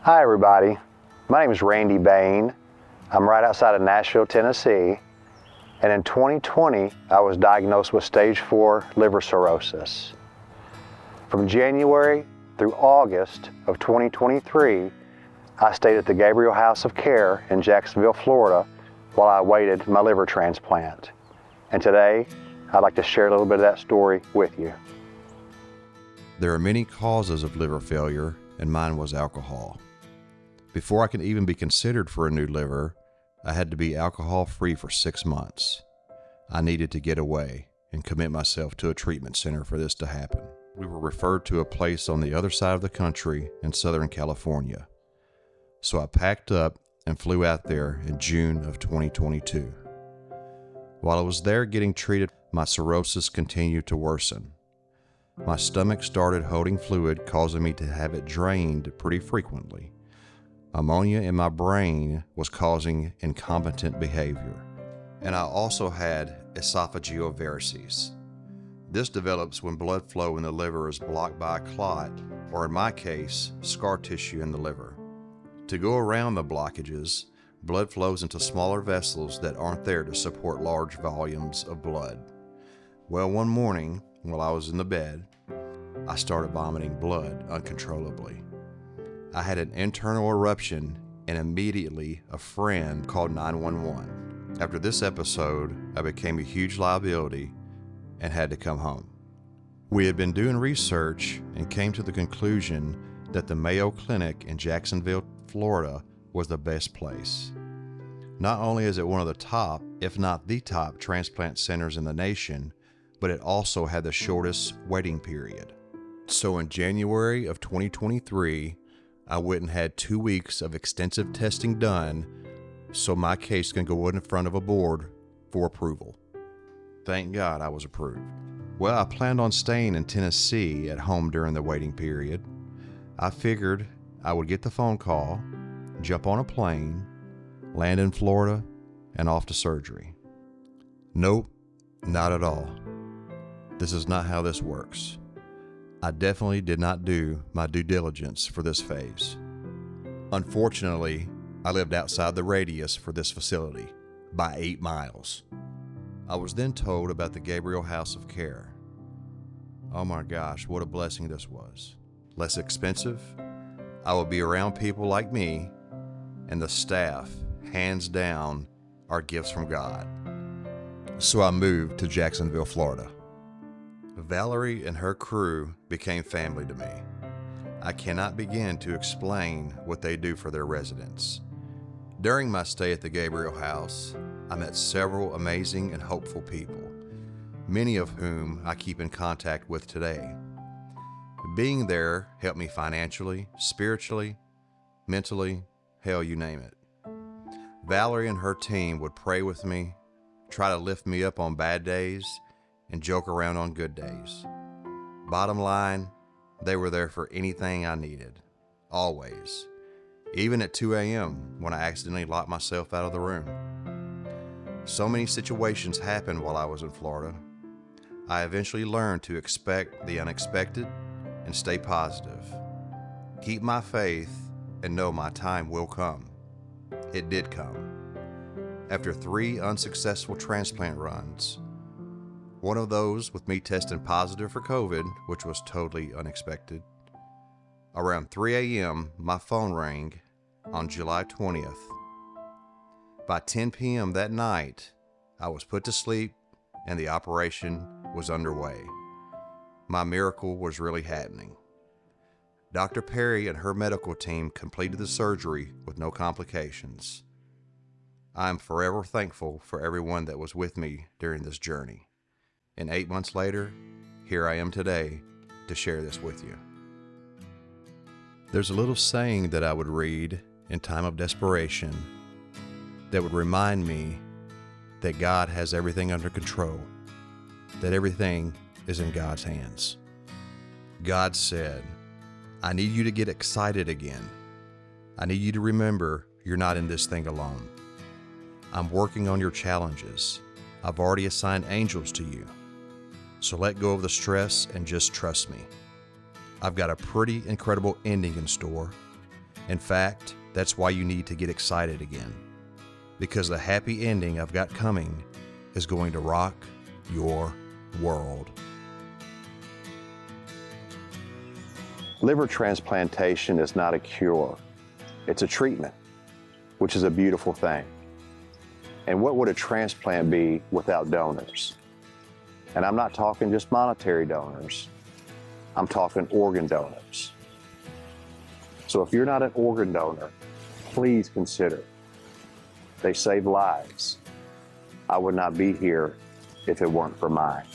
Hi everybody, my name is Randy Bain. I'm right outside of Nashville, Tennessee, and in 2020 I was diagnosed with stage 4 liver cirrhosis. From January through August of 2023, I stayed at the Gabriel House of Care in Jacksonville, Florida while I awaited my liver transplant. And today I'd like to share a little bit of that story with you. There are many causes of liver failure, and mine was alcohol. Before I could even be considered for a new liver, I had to be alcohol-free for 6 months. I needed to get away and commit myself to a treatment center for this to happen. We were referred to a place on the other side of the country in Southern California. So I packed up and flew out there in June of 2022. While I was there getting treated, my cirrhosis continued to worsen. My stomach started holding fluid, causing me to have it drained pretty frequently. Ammonia in my brain was causing incompetent behavior. And I also had esophageal varices. This develops when blood flow in the liver is blocked by a clot, or in my case, scar tissue in the liver. To go around the blockages, blood flows into smaller vessels that aren't there to support large volumes of blood. Well, one morning, while I was in the bed, I started vomiting blood uncontrollably. I had an internal eruption, and immediately a friend called 911. After this episode, I became a huge liability and had to come home. We had been doing research and came to the conclusion that the Mayo Clinic in Jacksonville, Florida was the best place. Not only is it one of the top, if not the top, transplant centers in the nation, but it also had the shortest waiting period. So in January of 2023, I went and had 2 weeks of extensive testing done so my case can go in front of a board for approval. Thank God I was approved. Well, I planned on staying in Tennessee at home during the waiting period. I figured I would get the phone call, jump on a plane, land in Florida, and off to surgery. Nope, not at all. This is not how this works. I definitely did not do my due diligence for this phase. Unfortunately, I lived outside the radius for this facility by 8 miles. I was then told about the Gabriel House of Care. Oh my gosh, what a blessing this was. Less expensive, I would be around people like me, and the staff, hands down, are gifts from God. So I moved to Jacksonville, Florida. Valerie and her crew became family to me. I cannot begin to explain what they do for their residents. During my stay at the Gabriel House, I met several amazing and hopeful people, many of whom I keep in contact with today. Being there helped me financially, spiritually, mentally, hell, you name it. Valerie and her team would pray with me, try to lift me up on bad days, and joke around on good days. Bottom line, they were there for anything I needed, always, even at 2 a.m. when I accidentally locked myself out of the room. So many situations happened while I was in Florida. I eventually learned to expect the unexpected and stay positive. Keep my faith and know my time will come. It did come. After 3 unsuccessful transplant runs, one of those with me testing positive for COVID, which was totally unexpected. Around 3 a.m., my phone rang on July 20th. By 10 p.m. that night, I was put to sleep and the operation was underway. My miracle was really happening. Dr. Perry and her medical team completed the surgery with no complications. I am forever thankful for everyone that was with me during this journey. And 8 months later, here I am today to share this with you. There's a little saying that I would read in time of desperation that would remind me that God has everything under control, that everything is in God's hands. God said, I need you to get excited again. I need you to remember you're not in this thing alone. I'm working on your challenges. I've already assigned angels to you. So let go of the stress and just trust me. I've got a pretty incredible ending in store, In fact, that's why you need to get excited again, because the happy ending I've got coming is going to rock your world. Liver transplantation is not a cure. It's a treatment, which is a beautiful thing. And what would a transplant be without donors? And I'm not talking just monetary donors. I'm talking organ donors. So if you're not an organ donor, please consider. They save lives. I would not be here if it weren't for mine.